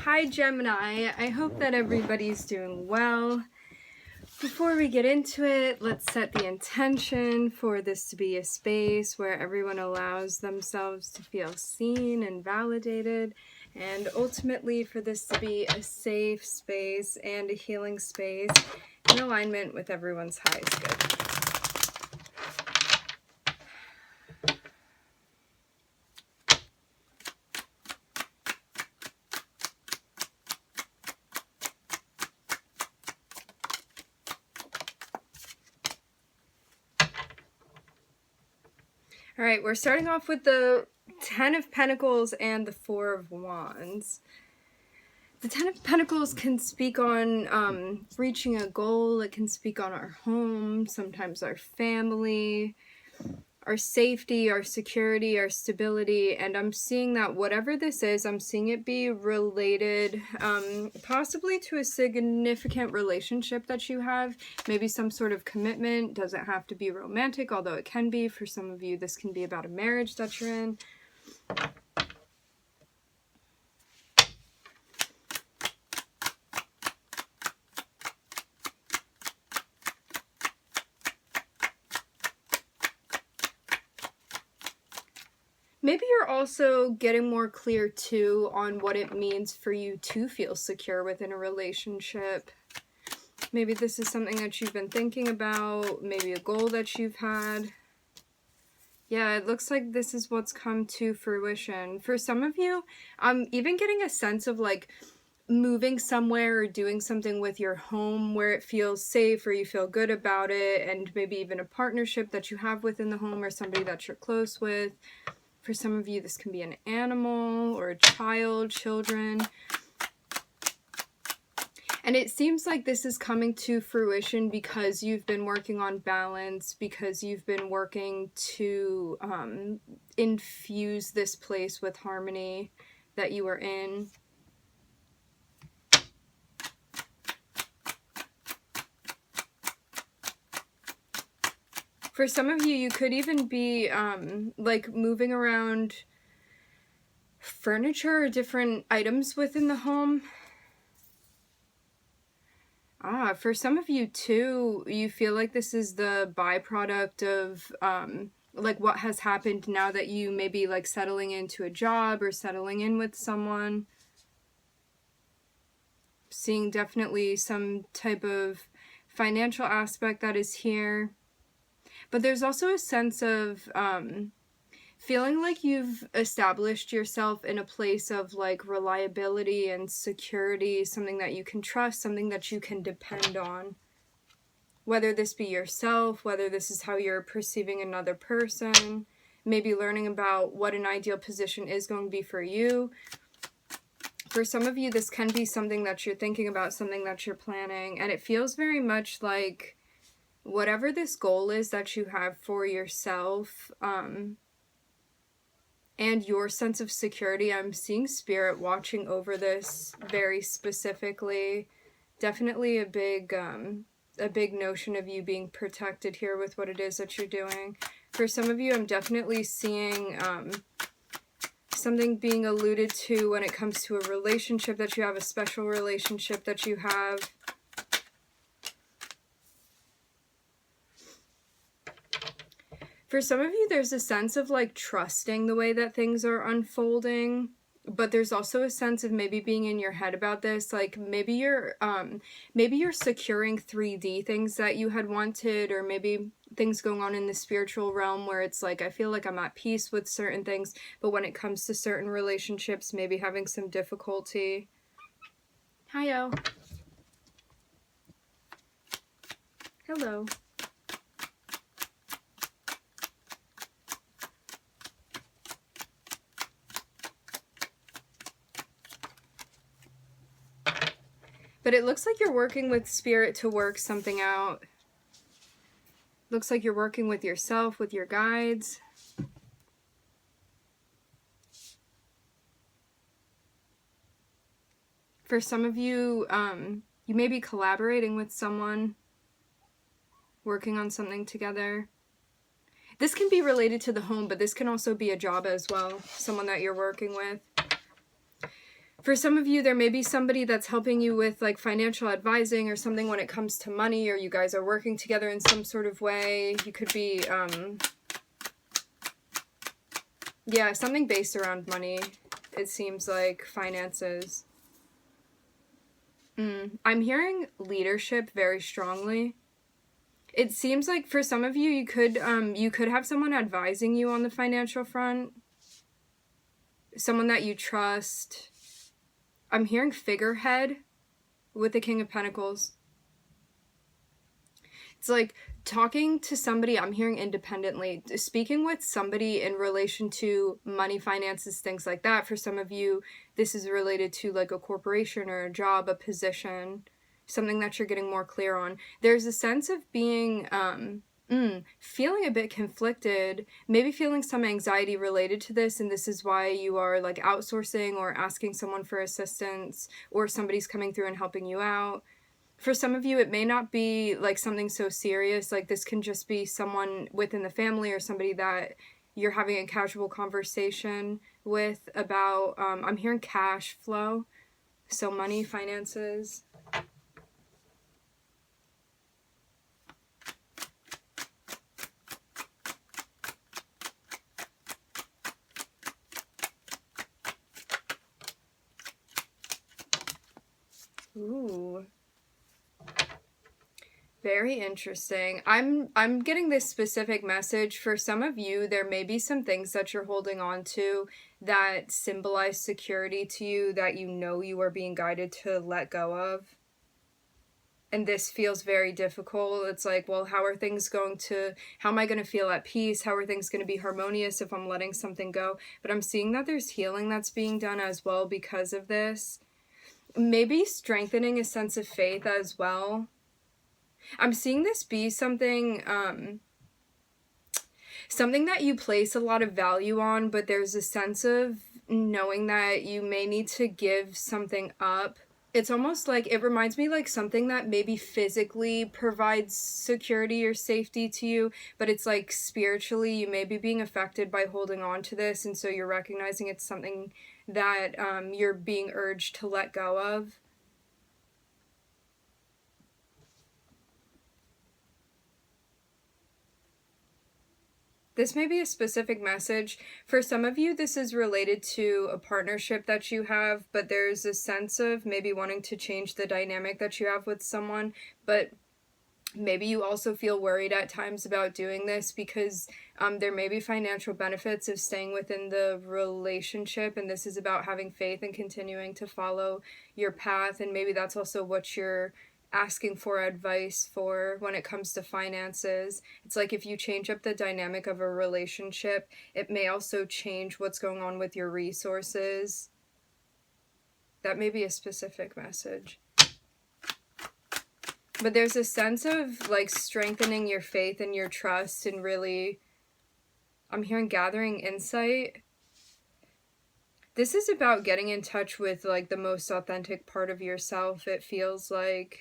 Hi Gemini, I hope that everybody's doing well. Before we get into it, let's set the intention for this to be a space where everyone allows themselves to feel seen and validated, and ultimately for this to be a safe space and a healing space in alignment with everyone's highest good. All right, we're starting off with the Ten of Pentacles and the Four of Wands. The Ten of Pentacles can speak on reaching a goal. It can speak on our home, sometimes our family, our safety, our security, our stability. And I'm seeing that whatever this is, I'm seeing it be related possibly to a significant relationship that you have. Maybe some sort of commitment. Doesn't have to be romantic, although it can be. For some of you, this can be about a marriage that you're in. Maybe you're also getting more clear too on what it means for you to feel secure within a relationship. Maybe this is something that you've been thinking about, maybe a goal that you've had. Yeah, it looks like this is what's come to fruition. For some of you, I'm even getting a sense of like moving somewhere or doing something with your home where it feels safe or you feel good about it, and maybe even a partnership that you have within the home or somebody that you're close with. For some of you, this can be an animal or a child, children. And it seems like this is coming to fruition because you've been working on balance, because you've been working to infuse this place with harmony that you are in. For some of you, you could even be like moving around furniture or different items within the home. For some of you too, you feel like this is the byproduct of like what has happened now that you may be like settling into a job or settling in with someone. Seeing definitely some type of financial aspect that is here. But there's also a sense of feeling like you've established yourself in a place of like reliability and security, something that you can trust, something that you can depend on. Whether this be yourself, whether this is how you're perceiving another person, maybe learning about what an ideal position is going to be for you. For some of you, this can be something that you're thinking about, something that you're planning, and it feels very much like whatever this goal is that you have for yourself, and your sense of security, I'm seeing spirit watching over this very specifically. Definitely a big notion of you being protected here with what it is that you're doing. For some of you, I'm definitely seeing something being alluded to when it comes to a relationship that you have, a special relationship that you have. For some of you, there's a sense of like trusting the way that things are unfolding, but there's also a sense of maybe being in your head about this. Like maybe you're securing 3D things that you had wanted, or maybe things going on in the spiritual realm where it's like, I feel like I'm at peace with certain things, but when it comes to certain relationships, maybe having some difficulty. Hiyo. Hello. But it looks like you're working with spirit to work something out. Looks like you're working with yourself, with your guides. For some of you, you may be collaborating with someone, working on something together. This can be related to the home, but this can also be a job as well, someone that you're working with. For some of you, there may be somebody that's helping you with like financial advising or something when it comes to money, or you guys are working together in some sort of way. You could be, yeah, something based around money. It seems like finances. I'm hearing leadership very strongly. It seems like for some of you, you could have someone advising you on the financial front. Someone that you trust. I'm hearing figurehead with the King of Pentacles. It's like talking to somebody, I'm hearing independently, speaking with somebody in relation to money, finances, things like that. For some of you, this is related to like a corporation or a job, a position, something that you're getting more clear on. There's a sense of being, feeling a bit conflicted, maybe feeling some anxiety related to this, and this is why you are like outsourcing or asking someone for assistance, or somebody's coming through and helping you out. For some of you, it may not be like something so serious, like this can just be someone within the family or somebody that you're having a casual conversation with about, I'm hearing cash flow, so money, finances. Ooh. Very interesting. I'm getting this specific message. For some of you, there may be some things that you're holding on to that symbolize security to you, that you know you are being guided to let go of. And this feels very difficult. It's like, well, how am I going to feel at peace? How are things going to be harmonious if I'm letting something go? But I'm seeing that there's healing that's being done as well because of this. Maybe strengthening a sense of faith as well. I'm seeing this be something that you place a lot of value on, but there's a sense of knowing that you may need to give something up. It's almost like, it reminds me like something that maybe physically provides security or safety to you, but it's like spiritually you may be being affected by holding on to this, and so you're recognizing it's something that you're being urged to let go of. This may be a specific message. For some of you, this is related to a partnership that you have, but there's a sense of maybe wanting to change the dynamic that you have with someone, but maybe you also feel worried at times about doing this because there may be financial benefits of staying within the relationship, and this is about having faith and continuing to follow your path, and maybe that's also what you're asking for advice for when it comes to finances. It's like if you change up the dynamic of a relationship, it may also change what's going on with your resources. That may be a specific message. But there's a sense of like strengthening your faith and your trust, and really, I'm hearing gathering insight. This is about getting in touch with like the most authentic part of yourself, it feels like.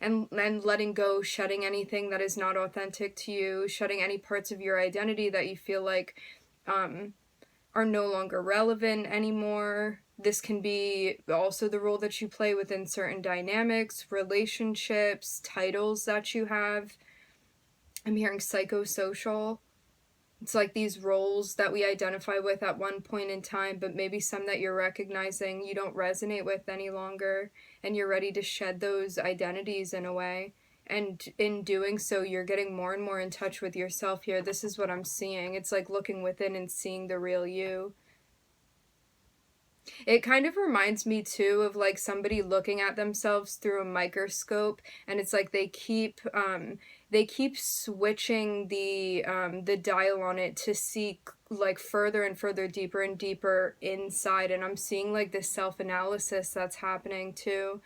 And letting go, shedding anything that is not authentic to you, shedding any parts of your identity that you feel like are no longer relevant anymore. This can be also the role that you play within certain dynamics, relationships, titles that you have. I'm hearing psychosocial. It's like these roles that we identify with at one point in time, but maybe some that you're recognizing you don't resonate with any longer, and you're ready to shed those identities in a way. And in doing so, you're getting more and more in touch with yourself here. This is what I'm seeing. It's like looking within and seeing the real you. It kind of reminds me too of like somebody looking at themselves through a microscope, and it's like they keep switching the dial on it to see like further and further, deeper and deeper inside, and I'm seeing like this self-analysis that's happening too.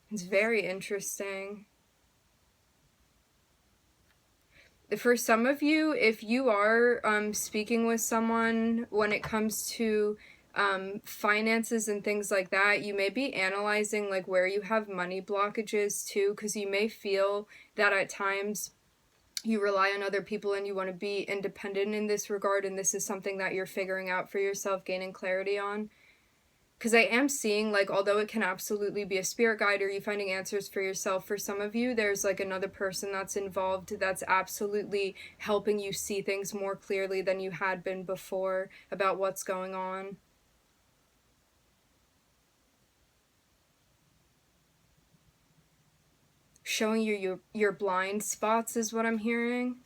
It's very interesting. For some of you, if you are speaking with someone when it comes to finances and things like that, you may be analyzing like where you have money blockages too, because you may feel that at times you rely on other people and you want to be independent in this regard, and this is something that you're figuring out for yourself, gaining clarity on. Because I am seeing, like, although it can absolutely be a spirit guide or you finding answers for yourself, for some of you, there's, like, another person that's involved that's absolutely helping you see things more clearly than you had been before about what's going on. Showing you your blind spots is what I'm hearing.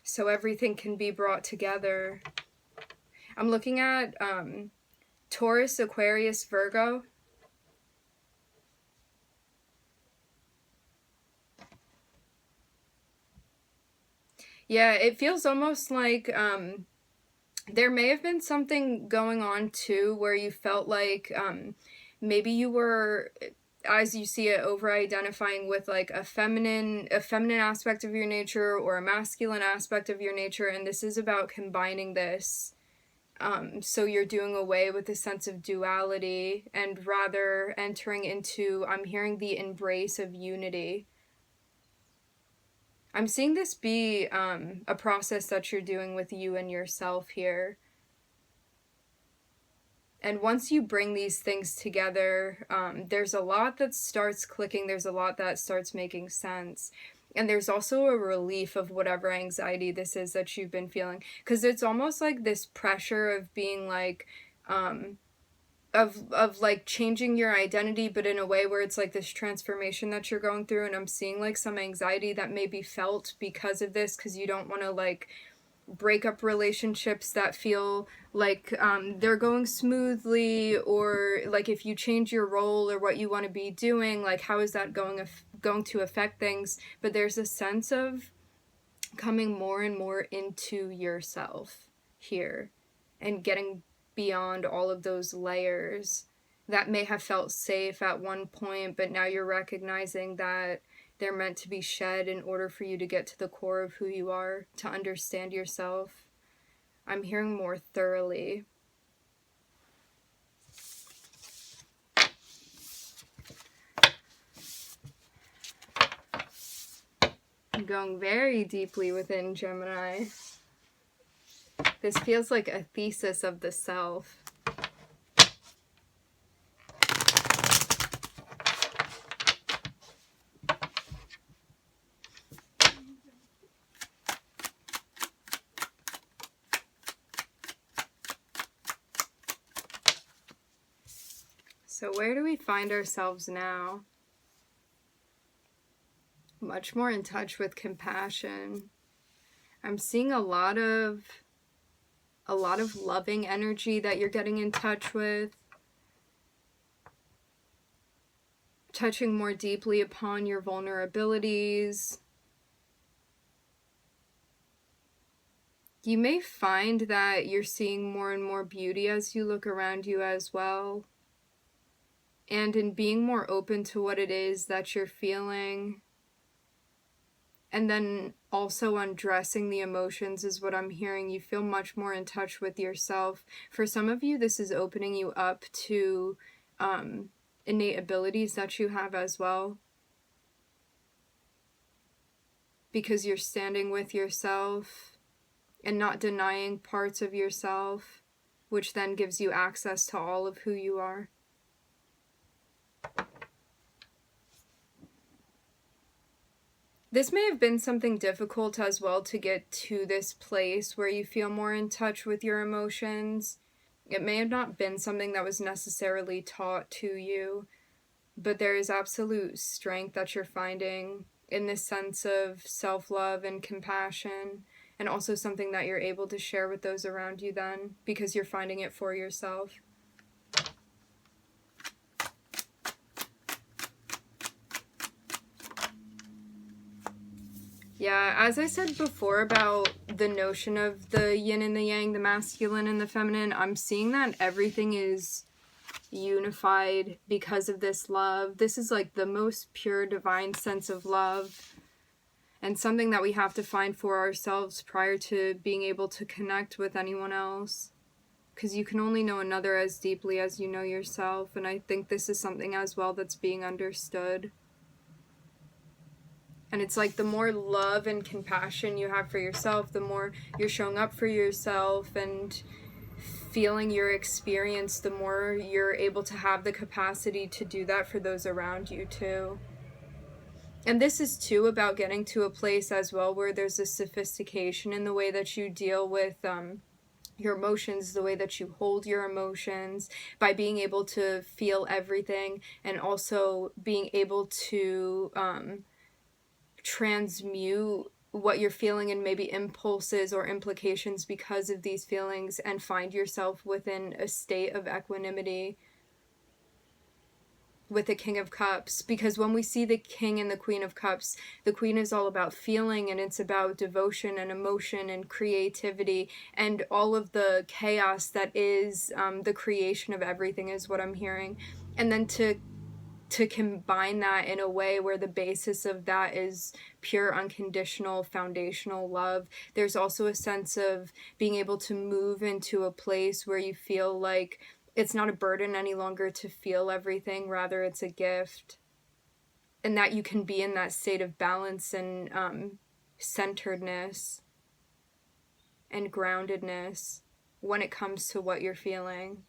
So everything can be brought together. I'm looking at Taurus, Aquarius, Virgo. Yeah, it feels almost like there may have been something going on too where you felt like maybe you were, as you see it, over-identifying with like a feminine aspect of your nature or a masculine aspect of your nature, and this is about combining this. So you're doing away with the sense of duality and rather entering into, I'm hearing, the embrace of unity. I'm seeing this be a process that you're doing with you and yourself here. And once you bring these things together, there's a lot that starts clicking, there's a lot that starts making sense. And there's also a relief of whatever anxiety this is that you've been feeling. Because it's almost like this pressure of being like, of like changing your identity, but in a way where it's like this transformation that you're going through. And I'm seeing like some anxiety that may be felt because of this, because you don't want to like break up relationships that feel like they're going smoothly, or like if you change your role or what you want to be doing, like how is that going to affect things. But there's a sense of coming more and more into yourself here and getting beyond all of those layers that may have felt safe at one point, but now you're recognizing that they're meant to be shed in order for you to get to the core of who you are, to understand yourself. I'm hearing more thoroughly. I'm going very deeply within, Gemini. This feels like a thesis of the self. So where do we find ourselves now? Much more in touch with compassion. I'm seeing a lot of loving energy that you're getting in touch with. Touching more deeply upon your vulnerabilities. You may find that you're seeing more and more beauty as you look around you as well. And in being more open to what it is that you're feeling. And then also undressing the emotions is what I'm hearing. You feel much more in touch with yourself. For some of you, this is opening you up to innate abilities that you have as well. Because you're standing with yourself and not denying parts of yourself, which then gives you access to all of who you are. This may have been something difficult as well to get to this place where you feel more in touch with your emotions. It may have not been something that was necessarily taught to you, but there is absolute strength that you're finding in this sense of self-love and compassion, and also something that you're able to share with those around you then, because you're finding it for yourself. Yeah, as I said before about the notion of the yin and the yang, the masculine and the feminine, I'm seeing that everything is unified because of this love. This is like the most pure divine sense of love, and something that we have to find for ourselves prior to being able to connect with anyone else. because you can only know another as deeply as you know yourself. And I think this is something as well that's being understood. And it's like the more love and compassion you have for yourself, the more you're showing up for yourself and feeling your experience, the more you're able to have the capacity to do that for those around you too. And this is too about getting to a place as well where there's a sophistication in the way that you deal with your emotions, the way that you hold your emotions, by being able to feel everything, and also being able to transmute what you're feeling and maybe impulses or implications because of these feelings, and find yourself within a state of equanimity with the King of Cups. Because when we see the King and the Queen of Cups, the Queen is all about feeling, and it's about devotion and emotion and creativity and all of the chaos that is the creation of everything, is what I'm hearing. And then to combine that in a way where the basis of that is pure, unconditional, foundational love. There's also a sense of being able to move into a place where you feel like it's not a burden any longer to feel everything, rather it's a gift. And that you can be in that state of balance and centeredness and groundedness when it comes to what you're feeling.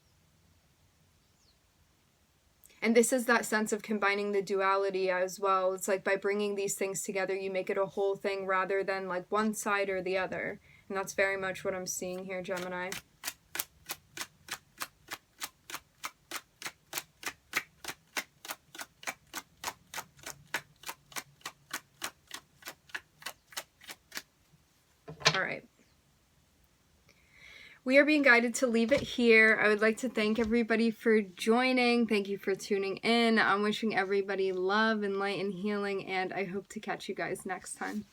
And this is that sense of combining the duality as well. It's like by bringing these things together, you make it a whole thing rather than like one side or the other. And that's very much what I'm seeing here, Gemini. All right. We are being guided to leave it here. I would like to thank everybody for joining. Thank you for tuning in. I'm wishing everybody love and light and healing, and I hope to catch you guys next time.